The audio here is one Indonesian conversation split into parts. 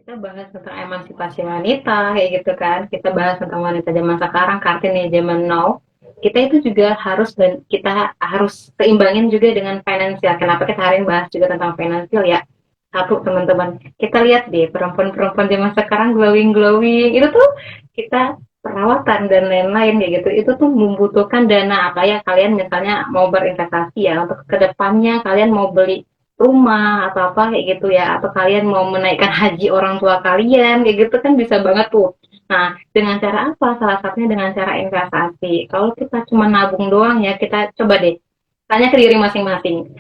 kita bahas tentang emansipasi wanita kayak gitu kan. Kita bahas tentang wanita zaman sekarang, Kartini zaman now. Kita itu juga harus dan kita harus seimbangin juga dengan finansial. Kenapa kita hari ini bahas juga tentang finansial ya? Satu teman-teman, kita lihat deh perempuan-perempuan zaman sekarang glowing glowing itu tuh kita perawatan dan lain-lain kayak gitu. Itu tuh membutuhkan dana apa ya? Kalian misalnya mau berinvestasi ya untuk kedepannya kalian mau beli rumah atau apa kayak gitu ya, atau kalian mau menaikkan haji orang tua kalian kayak gitu kan bisa banget tuh. Nah, dengan cara apa? Salah satunya dengan cara investasi. Kalau kita cuma nabung doang ya, kita coba deh tanya ke diri masing-masing.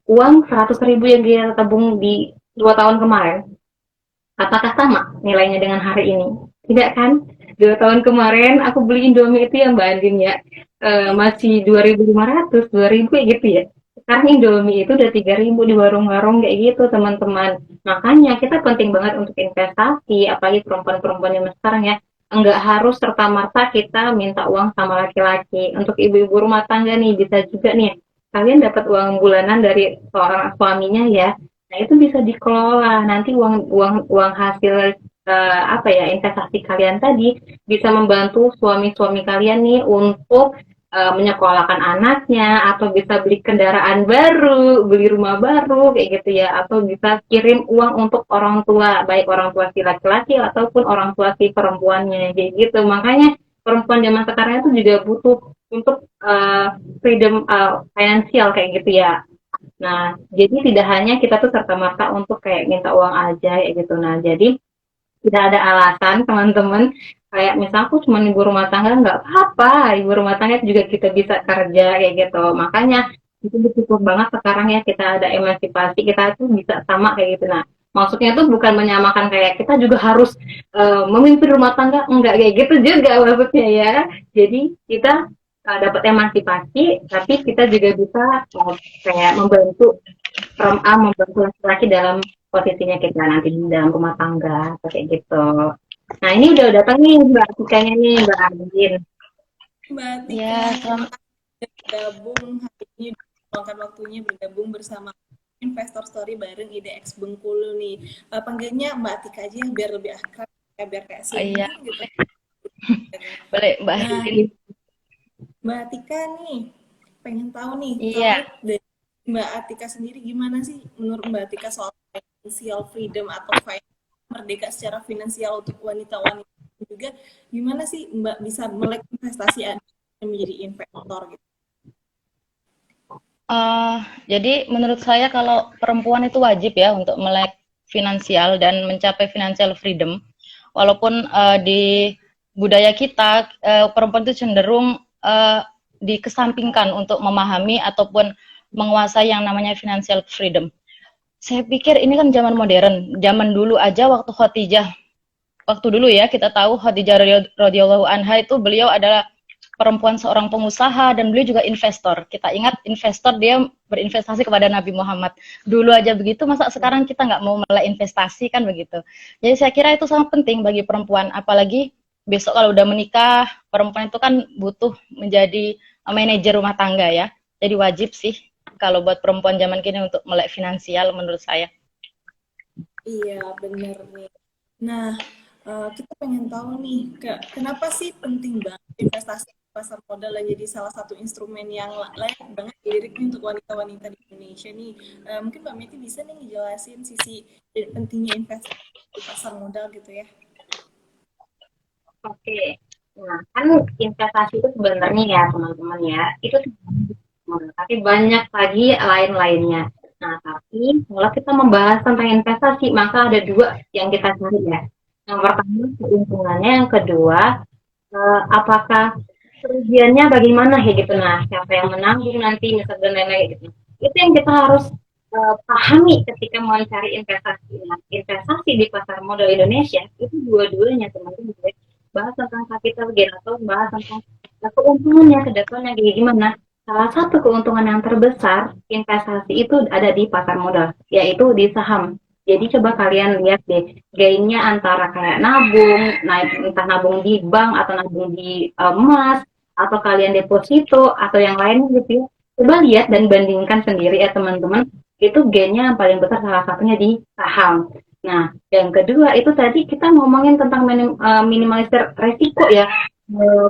Uang 100.000 yang dia tabung di 2 tahun kemarin, apakah sama nilainya dengan hari ini? Tidak kan? 2 tahun kemarin aku beli Indomie itu yang Mbak Andin ya, masih 2.500, 2.000 ya gitu ya. Sekarang Indomie itu udah 3.000 di warung-warung kayak gitu teman-teman. Makanya kita penting banget untuk investasi, apalagi perempuan-perempuan yang sekarang ya. Enggak harus serta-merta kita minta uang sama laki-laki. Untuk ibu-ibu rumah tangga nih bisa juga nih. Kalian dapat uang bulanan dari seorang suaminya ya. Nah, itu bisa dikelola. Nanti uang uang uang hasil apa ya investasi kalian tadi bisa membantu suami-suami kalian nih untuk menyekolahkan anaknya atau bisa beli kendaraan baru, beli rumah baru kayak gitu ya atau bisa kirim uang untuk orang tua, baik orang tua si laki-laki ataupun orang tua si perempuannya kayak gitu. Makanya perempuan zaman sekarang itu juga butuh untuk freedom finansial kayak gitu ya. Nah, jadi tidak hanya kita tuh serta-merta untuk kayak minta uang aja kayak gitu. Nah, jadi tidak ada alasan teman-teman kayak misal aku cuma ibu rumah tangga nggak apa-apa, ibu rumah tangga juga kita bisa kerja kayak gitu. Makanya itu bersyukur banget sekarang ya kita ada emansipasi, kita tuh bisa sama kayak gitu. Nah, maksudnya tuh bukan menyamakan kayak kita juga harus memimpin rumah tangga, enggak kayak gitu juga maksudnya ya. Jadi kita dapat emansipasi, tapi kita juga bisa kayak membantu membantu laki-laki dalam posisinya kita nanti di dalam rumah tangga kayak gitu. Nah ini udah datang nih Mbak Atikanya nih Mbak Andin. Mbak Tika, Ya, terima selamat. kasih sudah bergabung hari ini, meluangkan waktunya bergabung bersama Investor Story bareng IDX Bengkulu nih. Panggilnya Mbak Tika aja ya, biar lebih akrab, ya, biar kayak Oh, iya, senior gitu. boleh Mbak Nah, Andin. Mbak Tika nih, pengen tahu nih, Iya, kalau dari Mbak Atika sendiri gimana sih menurut Mbak Atika soal financial freedom atau merdeka secara finansial untuk wanita-wanita juga gimana sih Mbak bisa melek investasi menjadi investor gitu? Eh, jadi menurut saya kalau perempuan itu wajib ya untuk melek finansial dan mencapai financial freedom. Walaupun di budaya kita perempuan itu cenderung dikesampingkan untuk memahami ataupun menguasai yang namanya financial freedom. Saya pikir ini kan zaman modern. Zaman dulu aja waktu dulu ya kita tahu Khadijah radhiyallahu anha itu beliau adalah perempuan seorang pengusaha dan beliau juga investor. Kita ingat investor dia berinvestasi kepada Nabi Muhammad. Dulu aja begitu, masa sekarang kita nggak mau mulai investasi kan begitu. Jadi saya kira itu sangat penting bagi perempuan, apalagi besok kalau udah menikah, perempuan itu kan butuh menjadi manajer rumah tangga ya. Jadi wajib sih kalau buat perempuan zaman kini untuk melek finansial menurut saya. Iya, bener nih. Nah, kita pengen tahu nih, kenapa sih penting banget investasi di pasar modal dan jadi salah satu instrumen yang layak banget dilirik nih untuk wanita-wanita di Indonesia nih. Mungkin Mbak Meti bisa nih ngejelasin sisi pentingnya investasi di pasar modal gitu ya. oke. Nah kan investasi itu sebenarnya ya teman-teman ya itu tapi banyak lagi lain-lainnya. Nah tapi kalau kita membahas tentang investasi maka ada dua yang kita cari ya. Yang pertama keuntungannya, yang kedua apakah kerugiannya bagaimana ya gitu. Nah, siapa yang menanggung nanti misalnya dan lain-lain gitu. Itu yang kita harus pahami ketika mau mencari investasi. Nah, investasi di pasar modal Indonesia itu dua-duanya teman-teman bahas tentang capital gain atau bahas tentang keuntungannya ke depannya kayak gimana. Salah satu keuntungan yang terbesar investasi itu ada di pasar modal, yaitu di saham. Jadi coba kalian lihat deh, gainnya antara kayak nabung, naik entah nabung di bank atau nabung di emas, atau kalian deposito atau yang lain gitu ya. Coba lihat dan bandingkan sendiri ya teman-teman, itu gainnya yang paling besar salah satunya di saham. Nah, yang kedua itu tadi kita ngomongin tentang minimalisir resiko ya. Eh,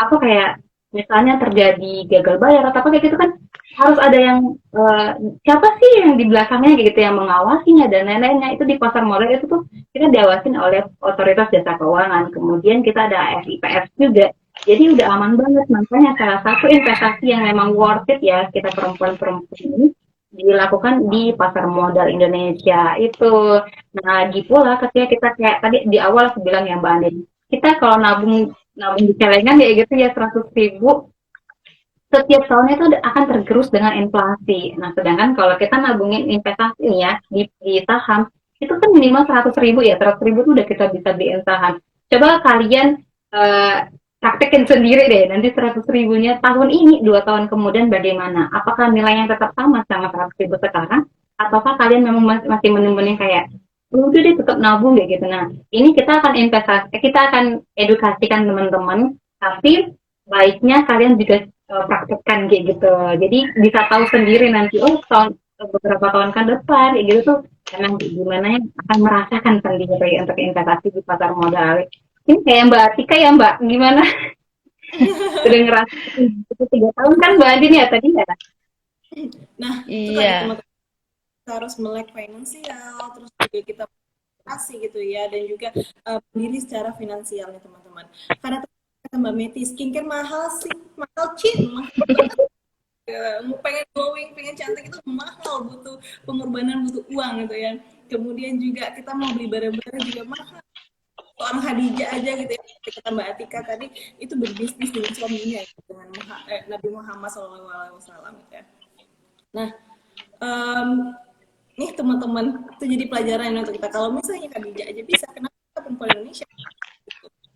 apa kayak misalnya terjadi gagal bayar atau apa kayak gitu kan harus ada yang eh, siapa sih yang di belakangnya kayak gitu yang mengawasinya dan lain-lainnya itu di pasar modal itu tuh kita diawasin oleh otoritas jasa keuangan. Kemudian kita ada FIPS juga. Jadi udah aman banget. Makanya salah satu investasi yang memang worth it ya kita perempuan-perempuan ini dilakukan di pasar modal Indonesia itu. Nah, lagi pula ketika kita kayak tadi di awal aku bilang ya Mbak Andin, kita kalau nabung nabung di celengan ya gitu ya 100.000 setiap tahunnya itu akan tergerus dengan inflasi. Nah, sedangkan kalau kita nabungin investasi ya di saham itu kan minimal 100.000 ya, 100.000 itu udah kita bisa beliin saham. Coba kalian eh, praktekin sendiri deh, nanti 100.000-nya tahun ini, 2 tahun kemudian bagaimana? Apakah nilainya tetap sama 100.000 sekarang? Ataukah kalian memang masih menemukan kayak udah deh tetap nabung kayak gitu. Nah, ini kita akan investasi, kita akan edukasikan teman-teman, tapi baiknya kalian juga praktekkan kayak gitu. Jadi bisa tahu sendiri nanti, oh beberapa tahun ke depan kayak gitu tuh emang gimana yang akan merasakan sendiri untuk investasi di pasar modal. Ini kayak Mbak Atika ya Mbak, gimana? Udah ngerasain itu 3 tahun kan Mbak Adin ya tadi ya? Nah, itu tadi Iya. teman-teman kita harus melek finansial, terus juga kita kasih gitu ya, dan juga diri secara finansial nih teman-teman. Karena kata Mbak Meti, skincare mahal sih, mahal mahal banget. Pengen glowing, pengen cantik itu mahal, butuh pengorbanan, butuh uang gitu ya. Kemudian juga kita mau beli barang-barang juga mahal. Seorang Khadijah aja gitu ya, kata Mbak Atika tadi, itu berbisnis dengan suaminya gitu, dengan Nabi Muhammad SAW gitu ya. Nah, um, nih teman-teman, itu jadi pelajaran untuk kita. Kalau misalnya Khadijah aja bisa, kenapa kita perempuan Indonesia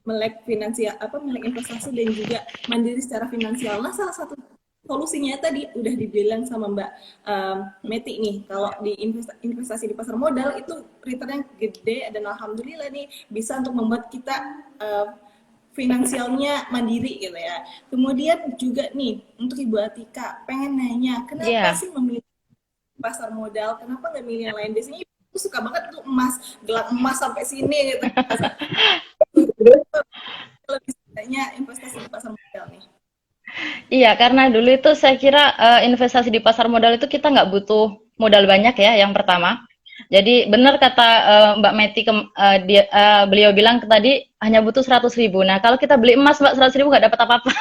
melek finansial, melek investasi dan juga mandiri secara finansial? Nah, salah satu solusinya tadi udah dibilang sama Mbak Meti nih, kalau di investasi di pasar modal itu returnnya gede dan alhamdulillah nih bisa untuk membuat kita finansialnya mandiri gitu ya. Kemudian juga nih untuk Ibu Atika pengen nanya, kenapa Iya. sih memilih pasar modal? Kenapa nggak milih yang lain? Biasanya aku suka banget tuh emas, gelang emas sampai sini gitu. Kalau misalnya investasi di pasar modal nih. Iya, karena dulu itu saya kira investasi di pasar modal itu kita nggak butuh modal banyak ya, yang pertama. Jadi benar kata Mbak Meti, beliau bilang tadi hanya butuh 100.000. Nah, kalau kita beli emas Mbak 100.000 nggak dapat apa-apa.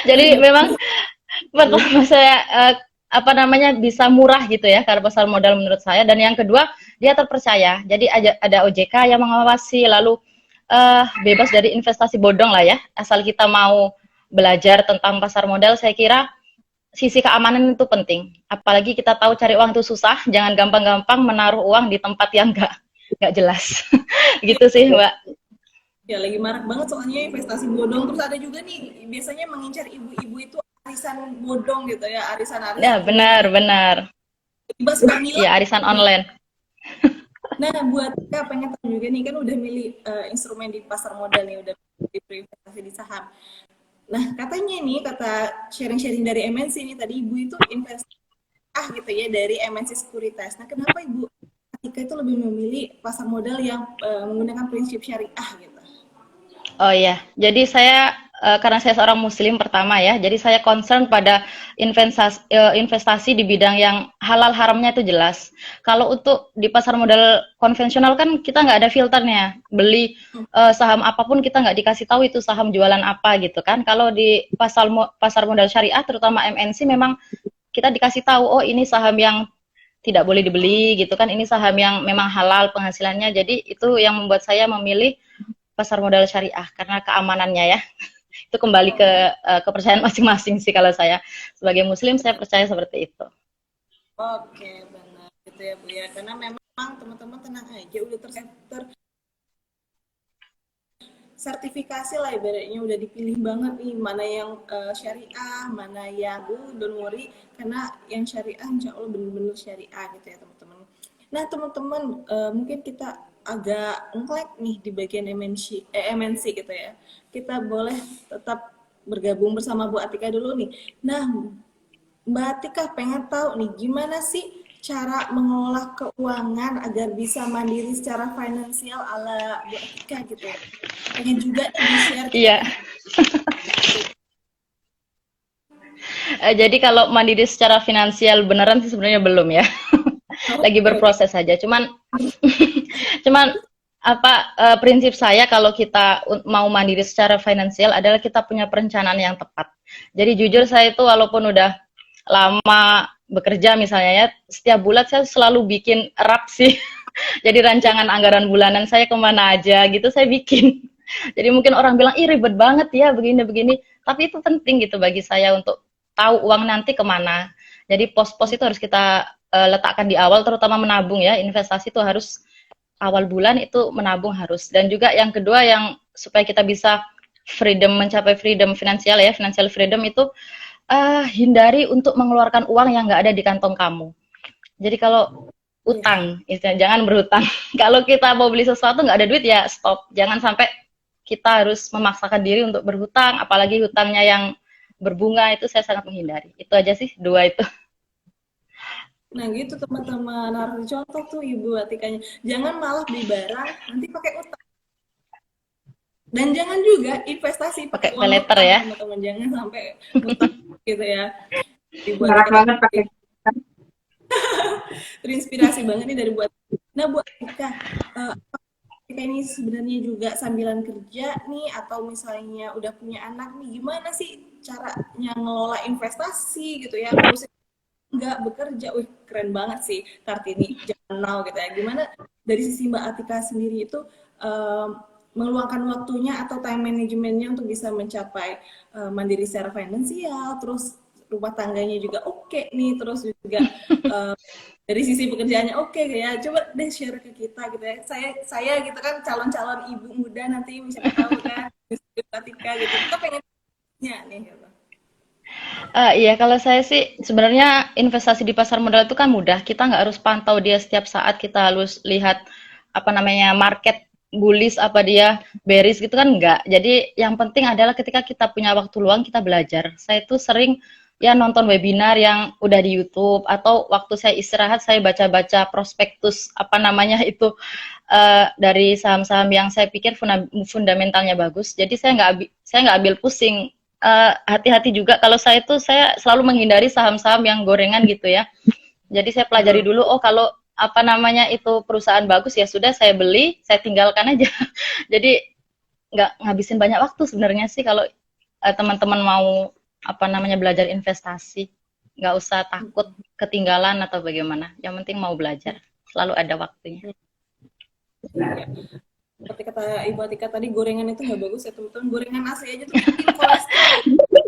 Jadi memang pertama saya apa namanya bisa murah gitu ya karena pasar modal menurut saya. Dan yang kedua dia terpercaya. Jadi ada OJK yang mengawasi, lalu bebas dari investasi bodong lah ya. Asal kita mau belajar tentang pasar modal, saya kira sisi keamanan itu penting. Apalagi kita tahu cari uang itu susah, jangan gampang-gampang menaruh uang di tempat yang nggak jelas. Gitu sih, Mbak. Ya lagi marak banget soalnya investasi bodong. Terus ada juga nih biasanya mengincar ibu-ibu itu arisan bodong gitu ya, arisan-arisan Ya, benar, benar. tiba sudah ngilang. Ya, arisan online. Nah, buat Kak pengen tahu juga nih, kan udah milih instrumen di pasar modal nih, udah berinvestasi di saham. Nah, katanya nih, kata sharing-sharing dari MNC nih tadi, Ibu itu invest gitu ya dari MNC Sekuritas. Nah, kenapa Ibu ketika itu lebih memilih pasar modal yang menggunakan prinsip syariah gitu? Oh iya, jadi saya karena saya seorang muslim pertama ya, jadi saya concern pada investasi di bidang yang halal haramnya itu jelas. Kalau untuk di pasar modal konvensional kan kita nggak ada filternya, beli saham apapun kita nggak dikasih tahu itu saham jualan apa gitu kan. Kalau di pasar modal syariah terutama MNC memang kita dikasih tahu, oh ini saham yang tidak boleh dibeli gitu kan, ini saham yang memang halal penghasilannya. Jadi itu yang membuat saya memilih pasar modal syariah karena keamanannya ya. Itu kembali ke kepercayaan masing-masing sih kalau saya sebagai muslim saya percaya seperti itu. Oke, benar gitu ya Bu ya. Karena memang teman-teman tenang aja udah sertifikasi lah ibaratnya, udah dipilih banget nih mana yang syariah, mana yang don't worry, karena yang syariah insya Allah benar-benar syariah gitu ya teman-teman. Nah teman-teman mungkin kita agak ngelek nih di bagian MNC gitu ya. Kita boleh tetap bergabung bersama Bu Atika dulu nih. Nah Mbak Atika pengen tahu nih gimana sih cara mengelola keuangan agar bisa mandiri secara finansial ala Bu Atika gitu. Pengen juga nih di-share kita. Iya. Jadi kalau mandiri secara finansial beneran sih sebenarnya belum ya. Lagi berproses saja. Cuman apa prinsip saya kalau kita mau mandiri secara finansial adalah kita punya perencanaan yang tepat. Jadi jujur saya itu walaupun udah lama bekerja misalnya ya, setiap bulan saya selalu bikin rap sih. Jadi rancangan anggaran bulanan saya kemana aja gitu saya bikin. Jadi mungkin orang bilang, ih ribet banget ya begini-begini. Tapi itu penting gitu bagi saya untuk tahu uang nanti kemana. Jadi pos-pos itu harus kita letakkan di awal, terutama menabung ya. Investasi itu harus awal bulan itu menabung harus. Dan juga yang kedua yang supaya kita bisa freedom, mencapai freedom finansial ya, financial freedom itu hindari untuk mengeluarkan uang yang nggak ada di kantong kamu. Jadi kalau utang, istilahnya jangan berhutang. Kalau kita mau beli sesuatu nggak ada duit ya stop. Jangan sampai kita harus memaksakan diri untuk berhutang, apalagi hutangnya yang berbunga itu saya sangat menghindari. Itu aja sih dua itu. Nah gitu teman-teman, harus dicontoh tuh Ibu Atikanya. Jangan malah beli barang nanti pakai utang. Dan jangan juga investasi pakai uang peleter utang ya. teman-teman. Jangan sampai utang gitu ya. Ibu Marak Atika banget pakai. terinspirasi banget nih dari Bu Atika. Nah Bu Atika, Atika ini sebenarnya juga sambilan kerja nih atau misalnya udah punya anak nih, gimana sih caranya ngelola investasi gitu ya, ngurusin nggak bekerja. Wih keren banget sih Kartini zaman now gitu ya. Gimana dari sisi Mbak Atika sendiri itu meluangkan waktunya atau time managementnya untuk bisa mencapai mandiri secara finansial, terus rumah tangganya juga oke nih, terus juga dari sisi pekerjaannya oke ya. Coba deh share ke kita gitu ya. Saya gitu kan calon-calon ibu muda nanti bisa tahu kan Mbak Atika gitu. Kita pengennya nih gitu. Iya, kalau saya sih sebenarnya investasi di pasar modal itu kan mudah. Kita nggak harus pantau dia setiap saat. Kita harus lihat apa namanya market bullish apa dia bearish gitu kan enggak. Jadi yang penting adalah ketika kita punya waktu luang kita belajar. Saya tuh sering ya nonton webinar yang udah di YouTube atau waktu saya istirahat saya baca-baca prospektus apa namanya itu dari saham-saham yang saya pikir fundamentalnya bagus. Jadi saya nggak ambil pusing. Hati-hati juga kalau saya tuh saya selalu menghindari saham-saham yang gorengan gitu ya. Jadi saya pelajari dulu, oh kalau apa namanya itu perusahaan bagus ya sudah saya beli, saya tinggalkan aja. Jadi nggak ngabisin banyak waktu sebenarnya sih kalau teman-teman mau apa namanya belajar investasi. Nggak usah takut ketinggalan atau bagaimana. Yang penting mau belajar, selalu ada waktunya. Seperti kata Ibu Atika tadi, gorengan itu nggak bagus ya teman-teman. Gorengan nasi aja tuh bikin kolesterol.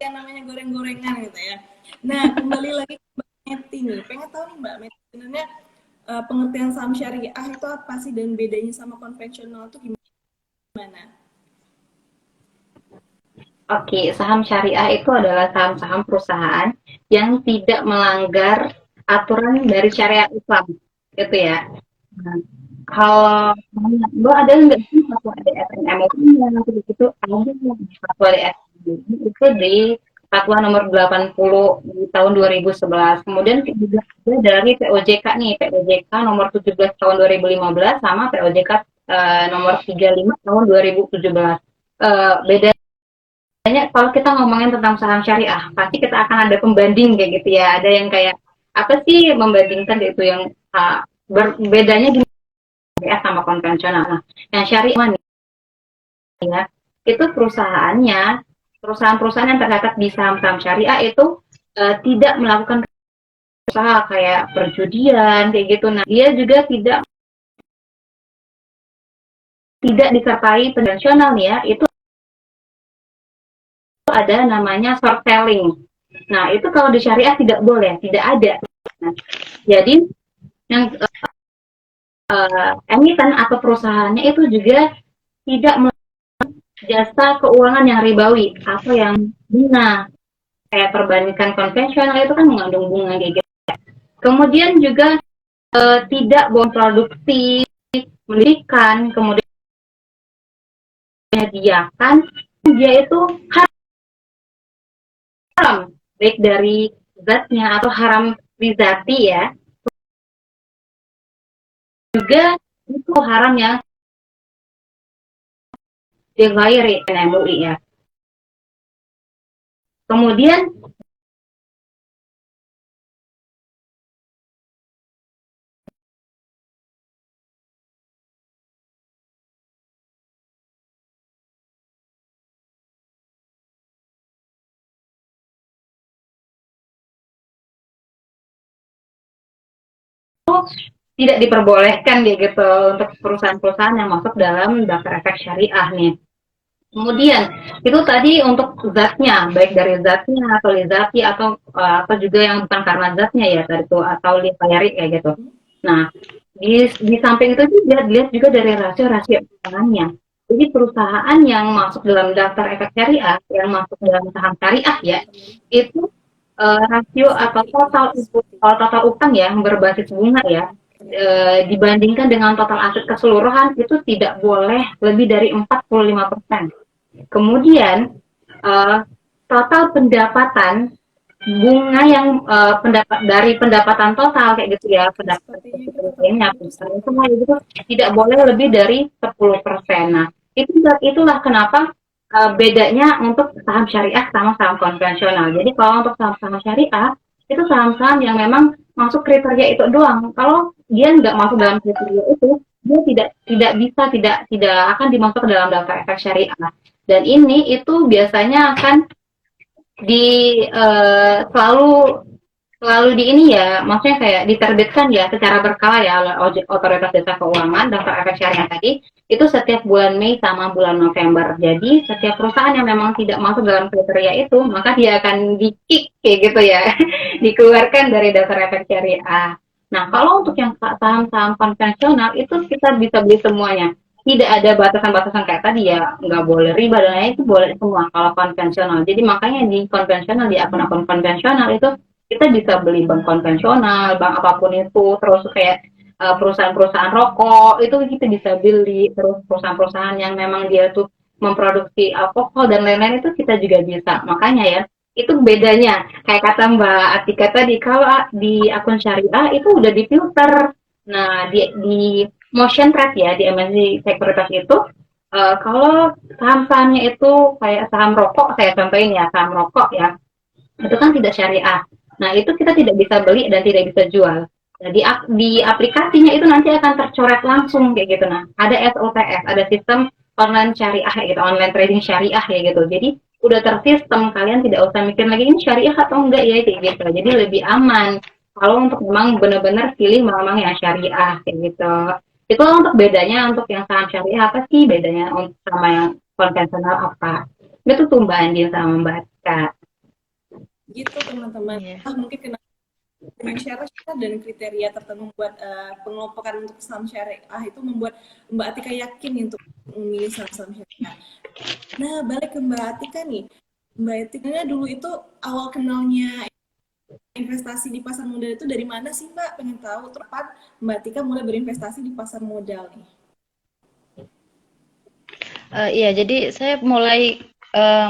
Yang namanya goreng-gorengan gitu ya. Nah, kembali lagi ke Mbak Meti nih. Pengen tahu nih Mbak Meti, sebenarnya pengertian saham syariah itu apa sih dan bedanya sama konvensional itu gimana? Oke, saham syariah itu adalah saham-saham perusahaan yang tidak melanggar aturan dari syariat Islam, gitu ya. Nah, kalau lo ada nggak sih fatwa DSN MUI-nya gitu ada fatwa DSN itu di fatwa nomor 80 di tahun 2011. Kemudian juga ada dari POJK nih, POJK nomor 17 tahun 2015 sama POJK nomor 35 tahun 2017. Beda kalau kita ngomongin tentang saham syariah, pasti kita akan ada pembanding kayak gitu ya. Ada yang kayak apa sih membandingkan itu yang bedanya di syariah sama konvensional. Nah, yang syariah ya, itu perusahaan-perusahaan yang tercatat di saham-saham syariah itu tidak melakukan usaha kayak perjudian kayak gitu. Nah, dia juga tidak disertai konvensional nih ya. Itu ada namanya short selling. Nah, itu kalau di syariah tidak boleh, tidak ada. Nah, jadi yang emiten atau perusahaannya itu juga tidak melakukan jasa keuangan yang ribawi atau yang bunga. Kayak perbandingan konvensional itu kan mengandung bunga kayak gitu. Kemudian juga tidak memproduksi, mendirikan, kemudian menyediakan, dia itu haram baik dari zatnya atau haram Rizati ya, juga itu haram yang di ghairi MUI ya. Kemudian tidak diperbolehkan gitu untuk perusahaan-perusahaan yang masuk dalam daftar efek syariah nih. Kemudian itu tadi untuk zatnya, baik dari zatnya atau lizati atau juga yang bukan karena zatnya ya tadi itu atau lihayari kayak gitu. Nah, di samping itu juga dilihat juga dari rasio-rasio keuangannya. Jadi perusahaan yang masuk dalam daftar efek syariah, yang masuk dalam saham syariah ya, itu rasio atau total utang ya yang berbasis bunga ya, dibandingkan dengan total aset keseluruhan itu tidak boleh lebih dari 45%. Kemudian total pendapatan bunga yang dari pendapatan total kayak gitu ya, pendapatan lainnya semua itu tidak boleh lebih dari 10%. Nah, itulah kenapa bedanya untuk saham syariah sama saham konvensional. Jadi kalau untuk saham-saham syariah itu saham-saham yang memang masuk kriteria itu doang. Kalau dia nggak masuk dalam kriteria itu, dia tidak akan dimasuk ke dalam daftar efek syariah. Dan ini itu biasanya akan selalu selalu di ini ya, maksudnya kayak diterbitkan ya secara berkala ya oleh otoritas jasa keuangan daftar efek syariah tadi itu setiap bulan Mei sama bulan November. Jadi setiap perusahaan yang memang tidak masuk dalam kriteria itu maka dia akan di-kick kayak gitu ya, dikeluarkan dari daftar efek syariah. Nah kalau untuk yang saham-saham konvensional itu kita bisa beli semuanya, tidak ada batasan-batasan kayak tadi ya, nggak boleh riba dan lain itu boleh semua kalau konvensional. Jadi makanya di konvensional, di akun-akun konvensional itu kita bisa beli bank konvensional, bank apapun itu, terus kayak perusahaan-perusahaan rokok itu kita bisa beli, terus perusahaan-perusahaan yang memang dia tuh memproduksi alkohol dan lain-lain itu kita juga bisa. Makanya ya itu bedanya kayak kata Mbak Atika tadi kalau di akun syariah itu udah difilter. Nah di motion trade ya di MNC sekuritas itu kalau saham-sahamnya itu kayak saham rokok saya contohin ya saham rokok ya itu kan tidak syariah. Nah itu kita tidak bisa beli dan tidak bisa jual. Nah, di aplikasinya itu nanti akan tercoret langsung kayak gitu. Nah ada SOTS, ada sistem online syariah gitu, online trading syariah kayak gitu. Jadi udah tersistem, kalian tidak usah mikir lagi ini syariah atau enggak ya kayak gitu. Jadi lebih aman kalau untuk memang benar-benar pilih memang yang syariah kayak gitu. Itu untuk bedanya untuk yang saham syariah apa sih bedanya untuk sama yang konvensional apa? Itu tuh Mbak Andin sama Mbak Atika. Gitu teman-teman. Mungkin kenapa dengan syarat dan kriteria tertentu membuat pengelompokan untuk saham syariah itu membuat Mbak Atika yakin untuk memilih saham syariah. Nah, balik ke Mbak Atika nih. Mbak Atika dulu itu awal kenalnya investasi di pasar modal itu dari mana sih Mbak? Pengen tahu tepat Mbak Atika mulai berinvestasi di pasar modal nih. Iya, jadi saya mulai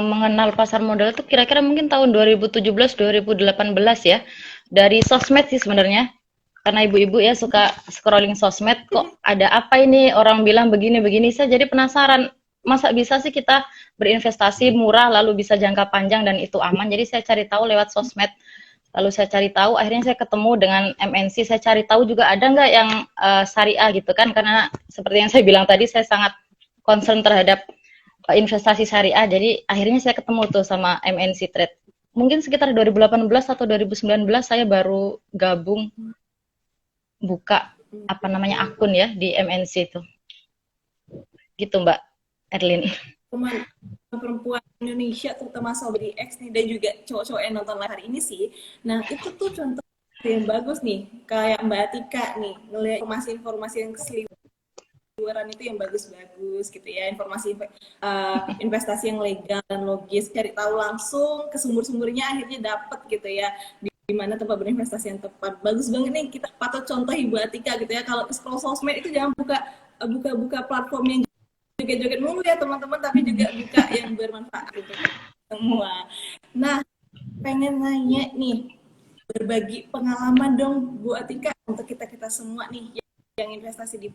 mengenal pasar modal itu kira-kira mungkin tahun 2017-2018 ya. Dari sosmed sih sebenarnya. Karena ibu-ibu ya suka scrolling sosmed, kok ada apa ini orang bilang begini-begini, saya jadi penasaran. Masa bisa sih kita berinvestasi murah lalu bisa jangka panjang dan itu aman. Jadi saya cari tahu lewat sosmed. Lalu saya cari tahu, akhirnya saya ketemu dengan MNC, saya cari tahu juga ada nggak yang syariah gitu kan, karena seperti yang saya bilang tadi, saya sangat concern terhadap investasi syariah, jadi akhirnya saya ketemu tuh sama MNC Trade. Mungkin sekitar 2018 atau 2019 saya baru gabung buka apa namanya akun ya di MNC itu. Gitu Mbak Erlin. Teman perempuan Indonesia terutama Sobat X nih dan juga cowok-cowok yang nonton hari ini sih. Nah, itu tuh contoh yang bagus nih kayak Mbak Atika nih ngelihat informasi-informasi yang keseliweran itu yang bagus-bagus gitu ya, informasi investasi yang legal dan logis, cari tahu langsung ke sumber-sumbernya akhirnya dapat gitu ya di mana tempat berinvestasi yang tepat. Bagus banget nih, kita patut contoh Ibu Atika gitu ya. Kalau scroll sosmed itu jangan buka platform yang joget-joget mulu ya teman-teman, tapi juga buka yang bermanfaat gitu semua. Nah, pengen nanya nih, berbagi pengalaman dong Bu Atika untuk kita semua nih yang investasi di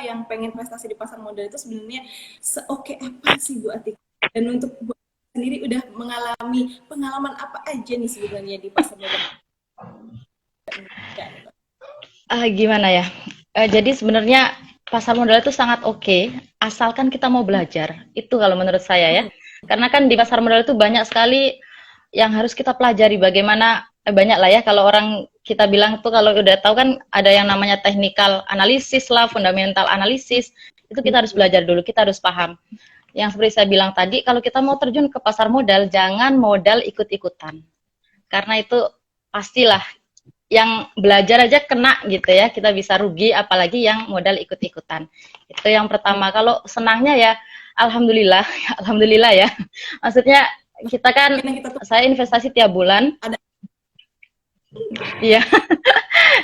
yang pengen investasi di pasar modal itu sebenarnya seoke apa sih Bu Atika? Dan untuk Bu Atika sendiri udah mengalami pengalaman apa aja nih sebenarnya di pasar modal? Gimana ya? Jadi sebenarnya pasar modal itu sangat oke, asalkan kita mau belajar. Itu kalau menurut saya ya. Karena kan di pasar modal itu banyak sekali yang harus kita pelajari. Bagaimana banyak lah ya kalau orang kita bilang tuh kalau udah tahu kan ada yang namanya technical analisis lah, fundamental analisis. Itu kita harus belajar dulu, kita harus paham. Yang seperti saya bilang tadi, kalau kita mau terjun ke pasar modal, jangan modal ikut-ikutan. Karena itu pastilah yang belajar aja kena gitu ya, kita bisa rugi, apalagi yang modal ikut-ikutan. Itu yang pertama. Kalau senangnya ya alhamdulillah, alhamdulillah ya. Maksudnya kita kan, saya investasi tiap bulan. Iya.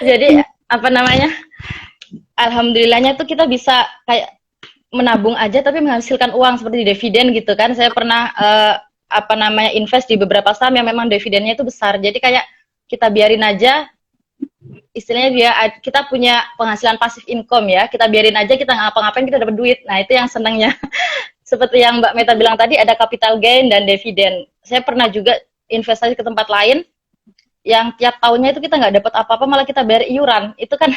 Jadi apa namanya? Alhamdulillahnya tuh kita bisa kayak menabung aja tapi menghasilkan uang seperti dividen gitu kan. Saya pernah invest di beberapa saham yang memang dividennya itu besar. Jadi kayak kita biarin aja, istilahnya kita punya penghasilan pasif income ya, kita biarin aja, kita ngapa-ngapain kita dapat duit. Nah itu yang senangnya. Seperti yang Mbak Meta bilang tadi, ada capital gain dan dividen. Saya pernah juga investasi ke tempat lain yang tiap tahunnya itu kita nggak dapat apa-apa, malah kita bayar iuran. Itu kan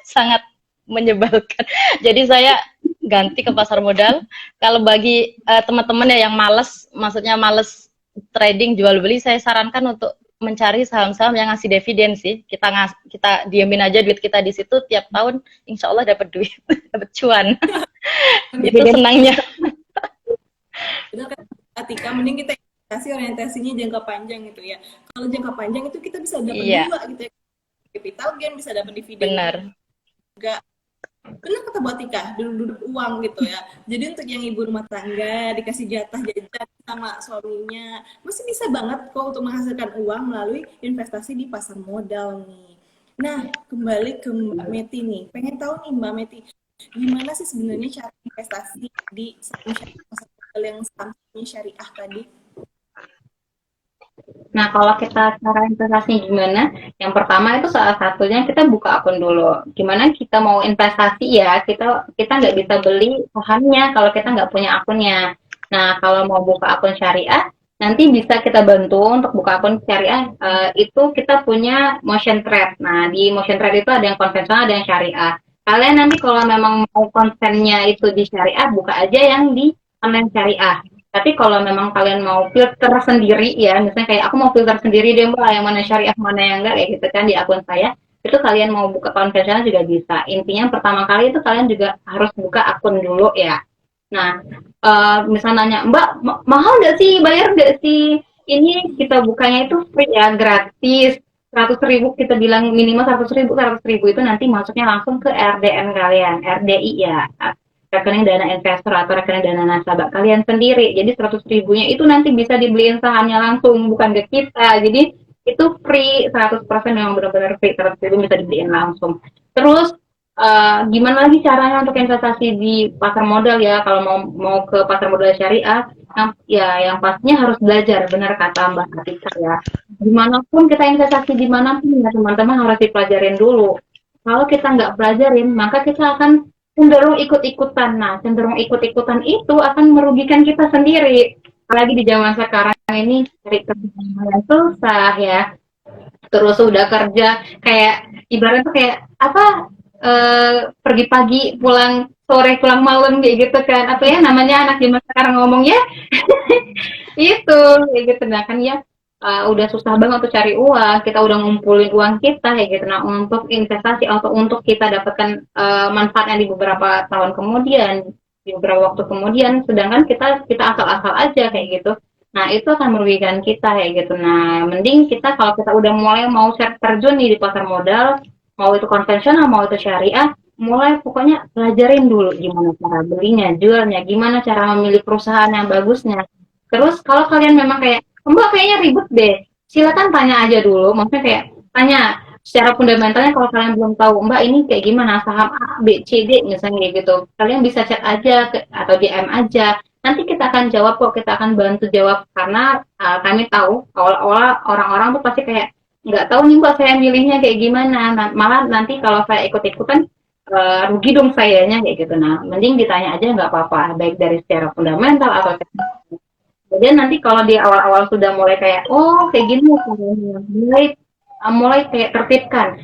sangat menyebalkan. Jadi saya ganti ke pasar modal. Kalau bagi teman-teman ya yang males, maksudnya males trading jual beli, saya sarankan untuk mencari saham-saham yang ngasih dividen sih. Kita diemin aja duit kita di situ, tiap tahun insya Allah dapat duit, dapat cuan. Itu senangnya. Benar kan Atika, mending kita investasi orientasinya jangka panjang gitu ya. Kalau jangka panjang itu kita bisa dapat dua gitu ya. Capital gain, bisa dapat dividen. Benar. Enggak. Benar kata Bu Atika, duduk-duduk uang gitu ya. Jadi untuk yang ibu rumah tangga dikasih jatah jajan sama suaminya, masih bisa banget kok untuk menghasilkan uang melalui investasi di pasar modal nih. Nah, kembali ke Mbak Meti nih. Pengen tahu nih Mbak Meti, gimana sih sebenarnya cara investasi di pasar modal yang sahamnya syariah tadi? Nah, kalau kita cara investasinya gimana? Yang pertama itu salah satunya kita buka akun dulu. Gimana kita mau investasi ya, kita nggak bisa beli sahamnya kalau kita nggak punya akunnya. Nah, kalau mau buka akun syariah, nanti bisa kita bantu untuk buka akun syariah. Itu kita punya Motion Trade. Nah, di Motion Trade itu ada yang konvensional, ada yang syariah. Kalian nanti kalau memang mau kontennya itu di syariah, buka aja yang di online syariah. Tapi kalau memang kalian mau filter sendiri ya, misalnya kayak aku mau filter sendiri deh Mbak, yang mana syariah, mana yang enggak, kayak gitu kan di akun saya, itu kalian mau buka konvensional juga bisa. Intinya pertama kali itu kalian juga harus buka akun dulu ya. Nah, misalnya nanya, Mbak, mahal nggak sih, bayar nggak sih? Ini kita bukanya itu free ya, gratis. 100.000 kita bilang minimal 100.000 itu nanti masuknya langsung ke RDN kalian, RDI ya, rekening dana investor atau rekening dana nasabah kalian sendiri. Jadi 100.000-nya itu nanti bisa dibeliin sahamnya langsung, bukan ke kita. Jadi itu free, 100% yang benar-benar free, 100.000 bisa dibeliin langsung. Terus gimana lagi caranya untuk investasi di pasar modal ya, kalau mau ke pasar modal syariah, yang pastinya harus belajar, benar kata Mbak Atika ya. Dimanapun kita investasi, dimanapun ya teman-teman harus dipelajarin dulu. Kalau kita nggak pelajarin, maka kita akan cenderung ikut-ikutan. Nah, cenderung ikut-ikutan itu akan merugikan kita sendiri. Apalagi di zaman sekarang ini cari kerja yang susah ya. Terus udah kerja kayak ibaratnya tuh kayak apa, pergi pagi pulang sore pulang malam kayak gitu kan. Apa ya namanya anak zaman sekarang ngomong ya? Itu kayak gitu. Nah kan ya, udah susah banget untuk cari uang, kita udah ngumpulin uang kita kayak gitu. Nah, untuk investasi atau untuk kita dapatkan manfaatnya di beberapa tahun kemudian, di beberapa waktu kemudian, sedangkan kita asal-asal aja kayak gitu. Nah, itu akan merugikan kita kayak gitu. Nah, mending kita kalau kita udah mulai mau terjun nih di pasar modal, mau itu konvensional, mau itu syariah, mulai pokoknya pelajarin dulu gimana cara belinya, jualnya, gimana cara memilih perusahaan yang bagusnya. Terus kalau kalian memang kayak Mbak kayaknya ribet deh, silakan tanya aja dulu, maksudnya kayak tanya secara fundamentalnya. Kalau kalian belum tahu Mbak ini kayak gimana saham A, B, C, D misalnya kayak gitu, kalian bisa chat aja atau DM aja, nanti kita akan jawab kok, kita akan bantu jawab. Karena kami tahu awal-awal orang-orang tuh pasti kayak nggak tahu nih kok saya milihnya kayak gimana. Nah, malah nanti kalau saya ikut-ikutan rugi dong sayanya kayak gitu. Nah, mending ditanya aja nggak apa-apa, baik dari secara fundamental atau teknis. Kemudian nanti kalau di awal-awal sudah mulai kayak, oh kayak gini, mulai mulai kayak tertibkan,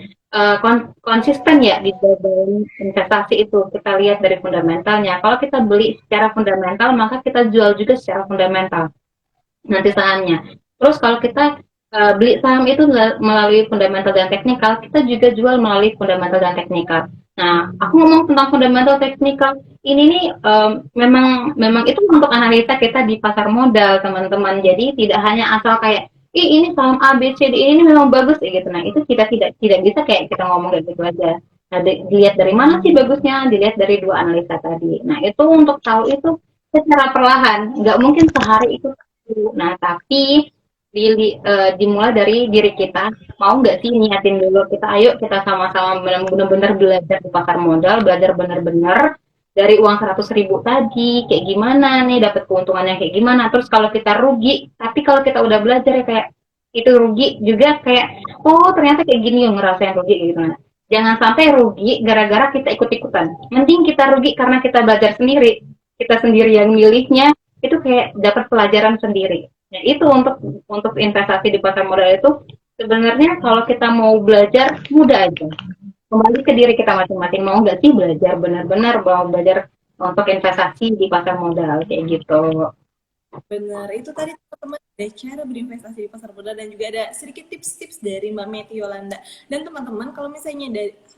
konsisten ya di dalam investasi itu. Kita lihat dari fundamentalnya. Kalau kita beli secara fundamental, maka kita jual juga secara fundamental nanti sahamnya. Terus kalau kita beli saham itu melalui fundamental dan teknikal, kita juga jual melalui fundamental dan teknikal. Nah, aku ngomong tentang fundamental teknikal ini nih memang memang itu untuk analisa kita di pasar modal, teman-teman. Jadi tidak hanya asal kayak ih ini saham A B C D ini memang bagus gitu. Nah, itu kita tidak bisa kayak kita ngomong kayak gitu aja. Nah, dilihat dari mana sih bagusnya? Dilihat dari dua analisa tadi. Nah, itu untuk tahu itu secara perlahan, nggak mungkin sehari itu. Nah, tapi dimulai dari diri kita, mau nggak sih niatin dulu kita, ayo kita sama-sama benar-benar belajar di pasar modal, belajar benar-benar dari uang 100.000 tadi, kayak gimana nih, dapat keuntungannya kayak gimana, terus kalau kita rugi, tapi kalau kita udah belajar ya kayak, itu rugi juga kayak, oh ternyata kayak gini yang ngerasain rugi gitu. Nah, jangan sampai rugi gara-gara kita ikut-ikutan, mending kita rugi karena kita belajar sendiri, kita sendiri yang milihnya, itu kayak dapat pelajaran sendiri. Nah, itu untuk investasi di pasar modal itu sebenarnya kalau kita mau belajar mudah aja. Kembali ke diri kita masing-masing, mau nggak sih belajar benar-benar mau belajar untuk investasi di pasar modal kayak gitu. Benar, itu tadi teman-teman ada cara berinvestasi di pasar modal dan juga ada sedikit tips-tips dari Mbak Meti Yolanda. Dan teman-teman kalau misalnya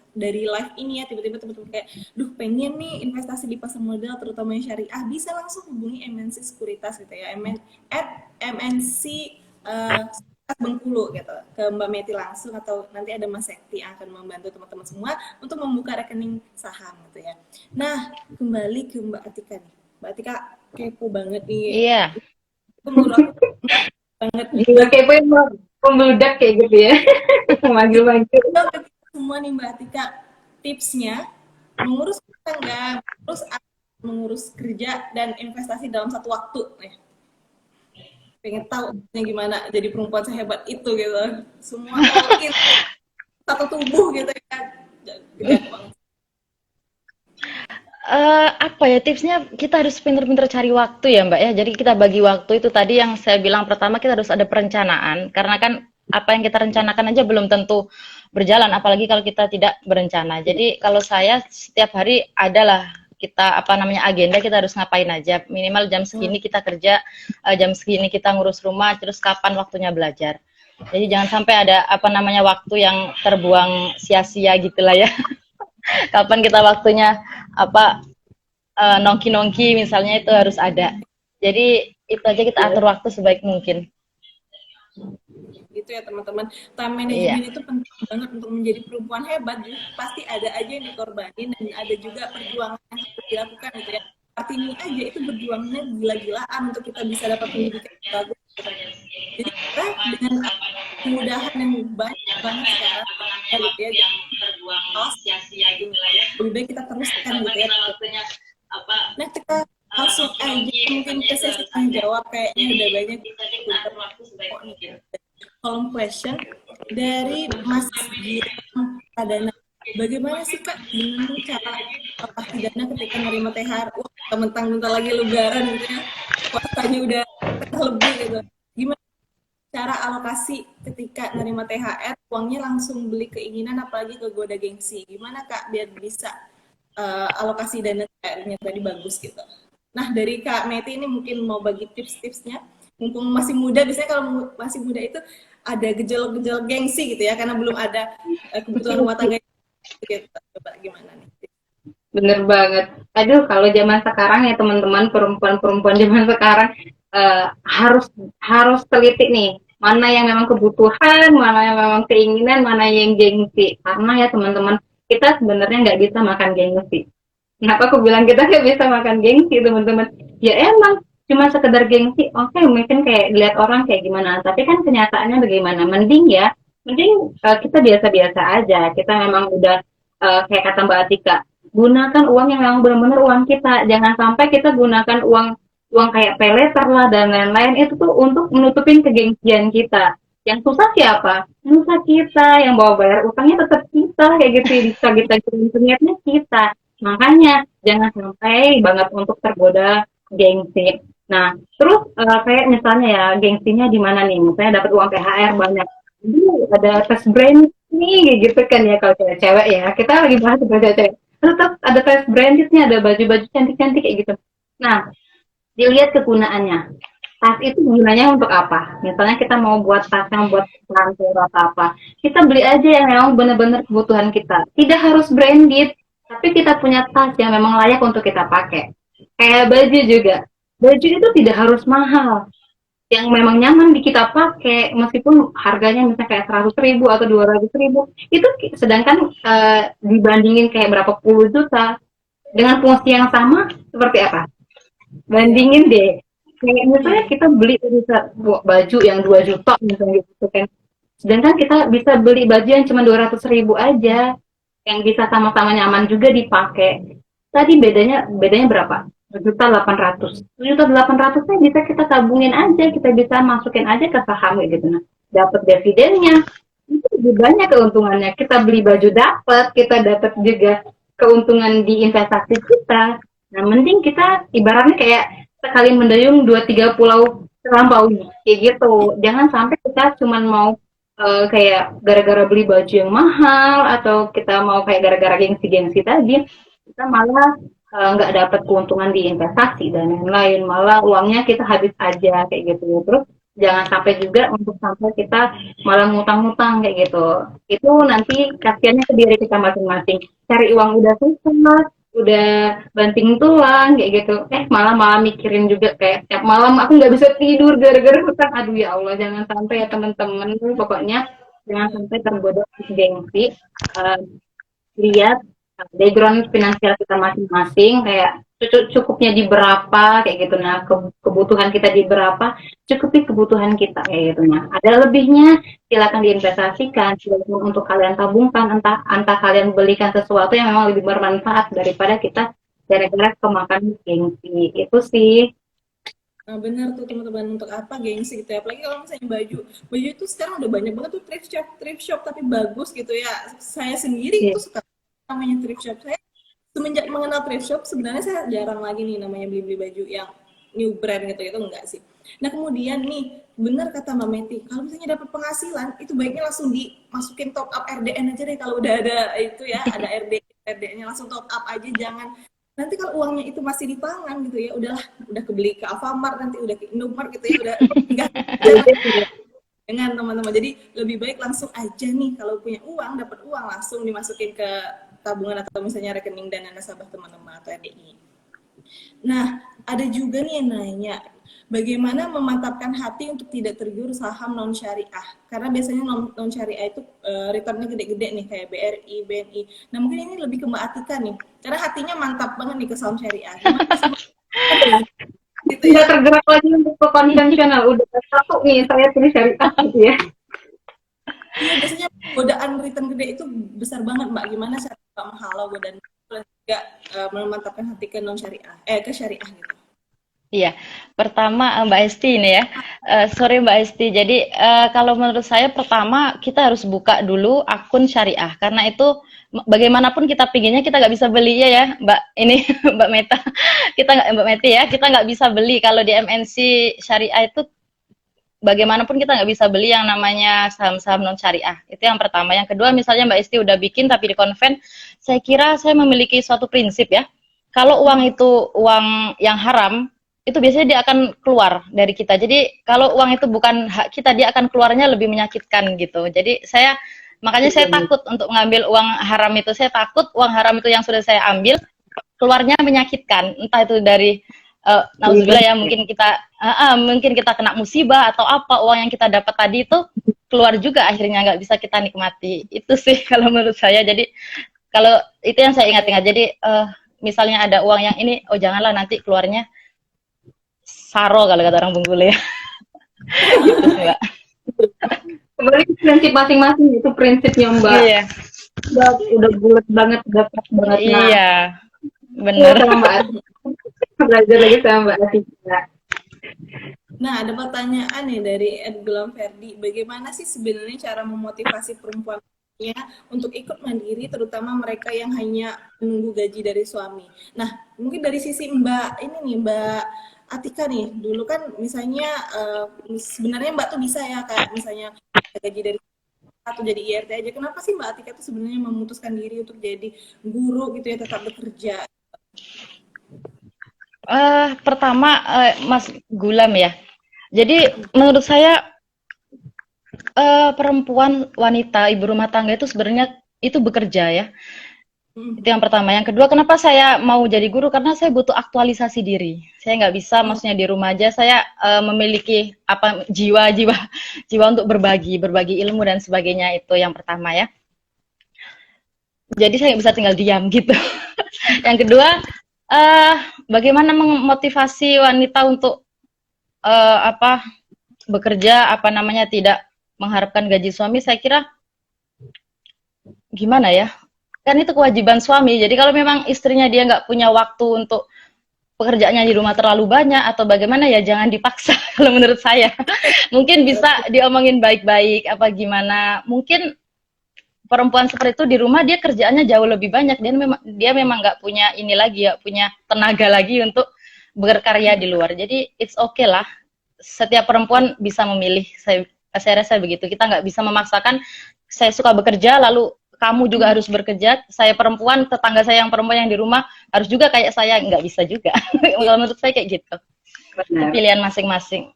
dari live ini ya tiba-tiba teman-teman kayak, duh pengen nih investasi di pasar modal terutama yang syariah, bisa langsung hubungi MNC Sekuritas gitu ya, MNC Bengkulu gitu ke Mbak Meti langsung, atau nanti ada Mas Sekti yang akan membantu teman-teman semua untuk membuka rekening saham gitu ya. Nah, kembali ke Mbak Atika nih. Mbak Atika kepo banget nih. Iya. Itu menurut aku banget. Gila kepo yang membeludak kayak gitu ya. Manggil-manggil. Semua nih Mbak Atika, tipsnya mengurus tangga, mengurus kerja dan investasi dalam satu waktu nih. Pengen tahu gimana jadi perempuan sehebat itu gitu. Semua mungkin satu tubuh gitu ya. Gede banget. Apa ya tipsnya, kita harus pinter-pinter cari waktu ya Mbak ya. Jadi kita bagi waktu itu tadi yang saya bilang, pertama kita harus ada perencanaan, karena kan apa yang kita rencanakan aja belum tentu berjalan, apalagi kalau kita tidak berencana. Jadi kalau saya setiap hari adalah kita agenda, kita harus ngapain aja, minimal jam segini kita kerja, jam segini kita ngurus rumah, terus kapan waktunya belajar. Jadi jangan sampai ada waktu yang terbuang sia-sia gitulah ya. Kapan kita waktunya nongki-nongki misalnya, itu harus ada. Jadi itu aja, kita atur waktu sebaik mungkin. Gitu ya teman-teman, time management itu penting banget untuk menjadi perempuan hebat. Pasti ada aja yang dikorbanin dan ada juga perjuangan yang harus dilakukan gitu ya. Kartini aja itu berjuangnya gila-gilaan untuk kita bisa dapat pendidikan yang bagus gitu. Jadi kita dengan kemudahan yang banyak banget sekarang gitu ya, lebih baik kita teruskan gitu ya. Nah kita langsung aja mungkin ke sesi tanya jawab, kayaknya udah banyak kolom question dari Mas Gilang Pradana. Bagaimana sih Kak gimana cara alokasi dana ketika nerima THR? Wah, mentang-mentang lagi lebaran gitu ya, puasanya udah lebih gitu. Gimana cara alokasi ketika nerima THR, uangnya langsung beli keinginan apalagi kegoda gengsi? Gimana Kak biar bisa alokasi dana THR-nya tadi bagus gitu? Nah dari Kak Meti ini mungkin mau bagi tips-tipsnya, mumpung masih muda. Biasanya kalau masih muda itu ada gejolak-gejolak gengsi gitu ya, karena belum ada kebutuhan rumah tangga. Coba gimana nih? Bener banget. Aduh, kalau zaman sekarang ya teman-teman, perempuan-perempuan zaman sekarang harus teliti nih, mana yang memang kebutuhan, mana yang memang keinginan, mana yang gengsi. Karena ya teman-teman, kita sebenarnya nggak bisa makan gengsi. Kenapa aku bilang kita nggak bisa makan gengsi, teman-teman? Ya emang cuma sekedar gengsi, oke, mungkin kayak lihat orang kayak gimana, tapi kan kenyataannya bagaimana? Mending kita biasa-biasa aja. Kita memang udah kayak kata Mbak Atika, gunakan uang yang memang benar-benar uang kita. Jangan sampai kita gunakan uang kayak pay letter lah dan lain-lain, itu tuh untuk menutupin kegengsian kita. Yang susah siapa? Yang susah kita, yang bawa bayar utangnya tetap kita, kayak gitu, bisa kita internetnya kita. Makanya jangan sampai banget untuk tergoda gengsi. Nah, terus kayak misalnya ya, gengsinya di mana nih? Misalnya dapat uang THR banyak. Ada tes brand nih, kayak gitu kan ya kalau cewek-cewek ya. Kita lagi bahas sebagai cewek. Tetap ada tes brandednya, ada baju-baju cantik-cantik kayak gitu. Nah, dilihat kegunaannya. Tas itu gunanya untuk apa? Misalnya kita mau buat tas yang buat kantor atau apa. Kita beli aja yang memang benar-benar kebutuhan kita. Tidak harus branded, tapi kita punya tas yang memang layak untuk kita pakai. Kayak baju juga. Baju itu tidak harus mahal. Yang memang nyaman di kita pakai, meskipun harganya misalnya kayak 100.000 atau 200.000, itu sedangkan dibandingin kayak berapa puluh juta, dengan fungsi yang sama, seperti apa? Bandingin deh, kayak misalnya kita beli bisa baju yang 2 juta misalnya gitu kan, sedangkan kita bisa beli baju yang cuma 200.000 aja, yang bisa sama-sama nyaman juga dipakai. Tadi bedanya berapa? 1.800.000, 1.800.000 bisa kita tabungin aja, kita bisa masukin aja ke saham gitu. Nah, dapat dividennya itu lebih banyak keuntungannya. Kita beli baju dapat, kita dapat juga keuntungan di investasi kita. Nah, mending kita ibaratnya kayak sekali mendayung 2-3 pulau terlampaui kayak gitu. Jangan sampai kita cuma mau kayak gara-gara beli baju yang mahal, atau kita mau kayak gara-gara gengsi-gengsi tadi, kita malah nggak dapat keuntungan di investasi dan lain-lain, malah uangnya kita habis aja kayak gitu. Terus jangan sampai juga untuk sampai kita malah ngutang-ngutang kayak gitu. Itu nanti kasihannya ke diri kita masing-masing. Cari uang udah susah, udah banting tulang kayak gitu, malah mikirin juga kayak tiap malam aku nggak bisa tidur gara-gara hutang. Aduh ya Allah, jangan sampai ya teman-teman, pokoknya jangan sampai tergoda gengsi. uh, Lihat background finansial kita masing-masing, kayak cukupnya di berapa kayak gitu. Nah, kebutuhan kita di berapa, cukupi kebutuhan kita kayak gitu. Nah, ada lebihnya silakan diinvestasikan, silakan untuk kalian tabungkan, entah kalian belikan sesuatu yang memang lebih bermanfaat daripada kita gara-gara kemakan gengsi. Itu sih. Nah, benar tuh teman-teman, untuk apa gengsi gitu ya, apalagi kalau misalnya baju itu sekarang udah banyak banget tuh thrift shop tapi bagus gitu ya. Saya sendiri itu suka namanya thrift shop. Saya semenjak mengenal thrift shop sebenarnya saya jarang lagi nih namanya beli-beli baju yang new brand gitu, itu enggak sih. Nah, kemudian nih benar kata Mbak Meti, kalau misalnya dapat penghasilan itu baiknya langsung dimasukin top up RDN aja deh. Kalau udah ada itu ya, ada RDN-nya langsung top up aja, jangan nanti kalau uangnya itu masih di tangan gitu ya, udahlah, udah kebeli ke Alfamart, nanti udah ke Indomaret gitu ya, udah enggak dengan teman-teman. Jadi lebih baik langsung aja nih, kalau punya uang, dapat uang langsung dimasukin ke tabungan atau misalnya rekening dana nasabah teman-teman atau RDI. Nah, ada juga nih yang nanya, bagaimana memantapkan hati untuk tidak tergiur saham non syariah? Karena biasanya non syariah itu returnnya gede-gede nih, kayak BRI, BNI. Nah, mungkin ini lebih ke Mbak Atika nih, karena hatinya mantap banget nih ke saham syariah. Gitu ya. Nggak tergerak lagi untuk ke konvensional, udah satu nih saya pilih syariah gitu ya. Iya, biasanya godaan return gede itu besar banget, Mbak. Gimana cara Mbak menghalau godaan dan juga memantapkan hati ke non syariah, ke syariah gitu? Iya, pertama Mbak Esti ini ya. Sorry Mbak Esti. Jadi kalau menurut saya pertama kita harus buka dulu akun syariah, karena itu bagaimanapun kita pinginnya kita nggak bisa beli ya Mbak ini Mbak Meta. Kita nggak Mbak Meti ya, kita nggak bisa beli kalau di MNC syariah itu. Bagaimanapun kita nggak bisa beli yang namanya saham-saham non syariah. Itu yang pertama. Yang kedua, misalnya Mbak Esti udah bikin tapi di konven, saya kira saya memiliki suatu prinsip ya. Kalau uang itu uang yang haram, itu biasanya dia akan keluar dari kita. Jadi kalau uang itu bukan hak kita, dia akan keluarnya lebih menyakitkan gitu. Jadi makanya saya takut untuk mengambil uang haram itu. Saya takut uang haram itu yang sudah saya ambil keluarnya menyakitkan. Entah itu dari nauzubillah ya, mungkin kita kena musibah atau apa, uang yang kita dapat tadi itu keluar juga akhirnya nggak bisa kita nikmati. Itu sih kalau menurut saya. Jadi kalau itu yang saya ingat-ingat. Jadi misalnya ada uang yang ini, oh janganlah nanti keluarnya saro kalau kata orang Bengkulu ya. Gitu sih Mbak. Kembali ke prinsip masing-masing, itu prinsipnya Mbak. Iya. Udah bulat banget, udah pas banget. Iya, benar. Sama Mbak Atika. Belajar lagi sama Mbak Atika. Nah, ada pertanyaan nih dari Ed Gulam Ferdi. Bagaimana sih sebenarnya cara memotivasi perempuannya untuk ikut mandiri, terutama mereka yang hanya menunggu gaji dari suami? Nah, mungkin dari sisi Mbak ini nih, Mbak Atika nih. Dulu kan misalnya sebenarnya Mbak tuh bisa ya kayak misalnya gaji dari atau jadi IRT aja. Kenapa sih Mbak Atika tuh sebenarnya memutuskan diri untuk jadi guru gitu ya, tetap bekerja? Pertama, Mas Gulam ya. Jadi menurut saya perempuan, wanita, ibu rumah tangga itu sebenarnya itu bekerja ya. Itu yang pertama. Yang kedua, kenapa saya mau jadi guru? Karena saya butuh aktualisasi diri. Saya nggak bisa, maksudnya di rumah aja. Saya memiliki apa jiwa-jiwa jiwa untuk berbagi ilmu dan sebagainya, itu yang pertama ya. Jadi saya nggak bisa tinggal diam gitu. Yang kedua, bagaimana memotivasi wanita untuk apa bekerja, apa namanya, tidak mengharapkan gaji suami? Saya kira gimana ya, kan itu kewajiban suami. Jadi kalau memang istrinya dia nggak punya waktu untuk pekerjaannya di rumah terlalu banyak atau bagaimana, ya jangan dipaksa. Kalau menurut saya mungkin bisa diomongin baik-baik apa gimana. Mungkin perempuan seperti itu di rumah dia kerjaannya jauh lebih banyak, dia memang nggak punya ini lagi, ya punya tenaga lagi untuk berkarya di luar. Jadi it's okay lah, setiap perempuan bisa memilih. Saya rasa begitu. Kita nggak bisa memaksakan saya suka bekerja lalu kamu juga harus bekerja. Saya perempuan, tetangga saya yang perempuan yang di rumah harus juga kayak saya, nggak bisa juga. Kalau menurut saya kayak gitu. Benar. Pilihan masing-masing.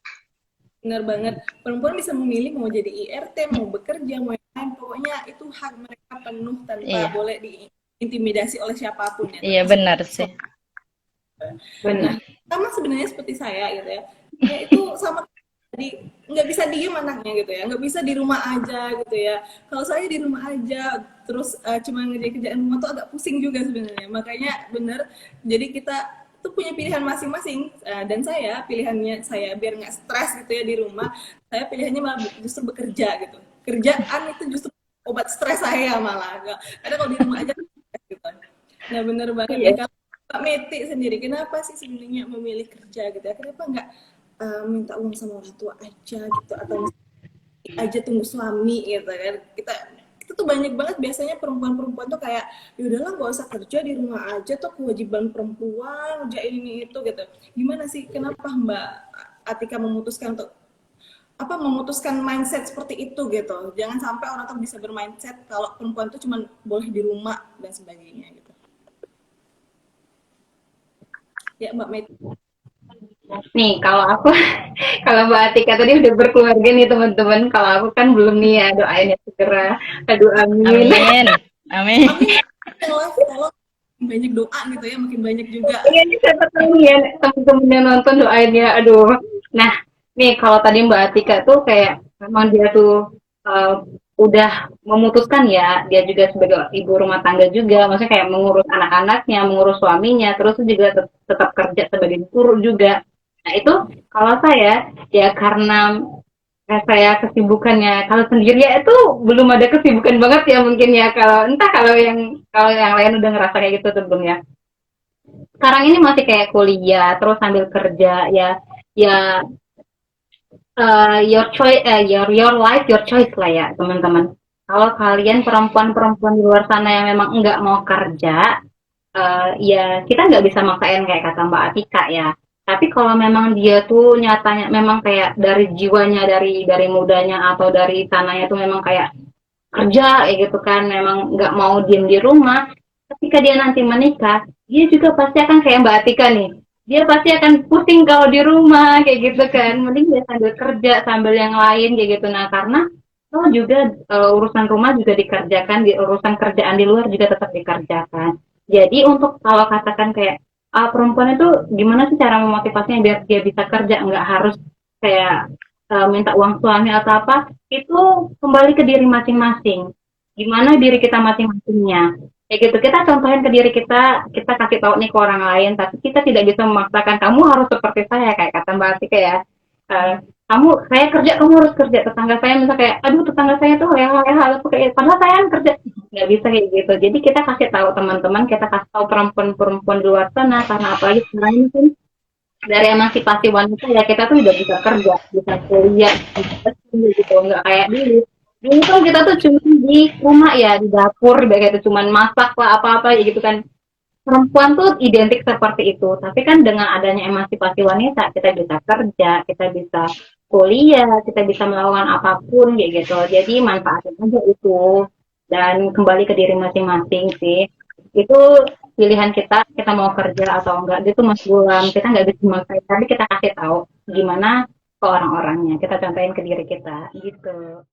Benar banget. Perempuan bisa memilih mau jadi IRT, mau bekerja, mau yang lain. Pokoknya itu hak mereka penuh tanpa boleh diintimidasi oleh siapapun ya. Iya benar sih. Nah, sama sebenarnya seperti saya gitu ya. Ya itu sama, jadi nggak bisa diem anaknya gitu ya, nggak bisa di rumah aja gitu ya. Kalau saya di rumah aja terus cuma ngerjain kerjaan rumah tuh agak pusing juga sebenarnya. Makanya bener, jadi kita tuh punya pilihan masing-masing. Dan saya pilihannya saya biar nggak stres gitu ya di rumah, saya pilihannya malah justru bekerja gitu. Kerjaan itu justru obat stres saya malah. Karena kalau di rumah aja stres gitu. Nah bener banget. Iya. Kalau Mbak Meti sendiri, kenapa sih sebenarnya memilih kerja gitu ya? Kenapa nggak minta uang sama orang tua aja gitu, atau aja tunggu suami gitu kan? Kita tuh banyak banget biasanya perempuan-perempuan tuh kayak ya udahlah nggak usah kerja, di rumah aja tuh kewajiban perempuan, kerjain ini itu gitu. Gimana sih, kenapa Mbak Atika memutuskan untuk memutuskan mindset seperti itu gitu? Jangan sampai orang tuh bisa bermindset kalau perempuan tuh cuma boleh di rumah dan sebagainya gitu. Ya Mbak Meti. Nih, kalau aku, kalau Mbak Atika tadi udah berkeluarga nih teman-teman. Kalau aku kan belum nih ya, doain ya segera. Aduh, amin. Amin. Amin. Tolong banyak doa gitu ya, makin banyak juga. Iya, ini siapa tahu ya teman-teman yang nonton doain ya. Aduh. Nah, nih kalau tadi Mbak Atika tuh kayak memang dia tuh udah memutuskan ya, dia juga sebagai ibu rumah tangga juga, maksudnya kayak mengurus anak-anaknya, mengurus suaminya, terus juga tetap kerja sebagai guru juga. Nah itu kalau saya ya karena saya kesibukannya, kalau sendiri ya itu belum ada kesibukan banget ya mungkin ya, kalau entah kalau yang lain udah ngerasa kayak gitu sebelumnya. Sekarang ini masih kayak kuliah terus sambil kerja ya your choice, your life your choice lah ya teman-teman. Kalau kalian perempuan-perempuan di luar sana yang memang enggak mau kerja, ya kita nggak bisa maksain kayak kata Mbak Atika ya. Tapi kalau memang dia tuh nyatanya memang kayak dari jiwanya, dari mudanya atau dari sananya tuh memang kayak kerja kayak gitu kan, memang nggak mau diem di rumah. Ketika dia nanti menikah, dia juga pasti akan kayak Mbak Atika nih. Dia pasti akan pusing kalau di rumah kayak gitu kan. Mending dia sambil kerja sambil yang lain kayak gitu. Nah karena juga urusan rumah juga dikerjakan, di urusan kerjaan di luar juga tetap dikerjakan. Jadi untuk kalau katakan kayak perempuan itu gimana sih cara memotivasinya biar dia bisa kerja, nggak harus kayak minta uang suami atau apa, itu kembali ke diri masing-masing. Gimana diri kita masing-masingnya. Kayak gitu, kita contohin ke diri kita kasih tahu nih ke orang lain, tapi kita tidak bisa memaksakan kamu harus seperti saya, kayak kata Mbak Atika ya. Saya kerja, kamu harus kerja. Tetangga saya misalnya kayak, aduh tetangga saya tuh hal-hal kayak, padahal saya kerja. Nggak bisa kayak gitu. Jadi kita kasih tahu teman-teman, kita kasih tahu perempuan-perempuan di luar sana, karena apalagi sekarang ini kan dari emansipasi wanita ya kita tuh udah bisa kerja, bisa kuliah, bisa sendiri gitu, nggak kayak dulu. Dulu kan kita tuh cuma di rumah ya, di dapur, kayak itu cuman masak lah apa-apa ya gitu kan. Perempuan tuh identik seperti itu, tapi kan dengan adanya emansipasi wanita, kita bisa kerja, kita bisa kuliah, kita bisa melakukan apapun kayak gitu. Jadi manfaatin aja itu dan kembali ke diri masing-masing sih. Itu pilihan kita, kita mau kerja atau enggak, itu Mas Gulam. Kita nggak bisa maksain, tapi kita kasih tahu gimana ke orang-orangnya. Kita contohin ke diri kita gitu.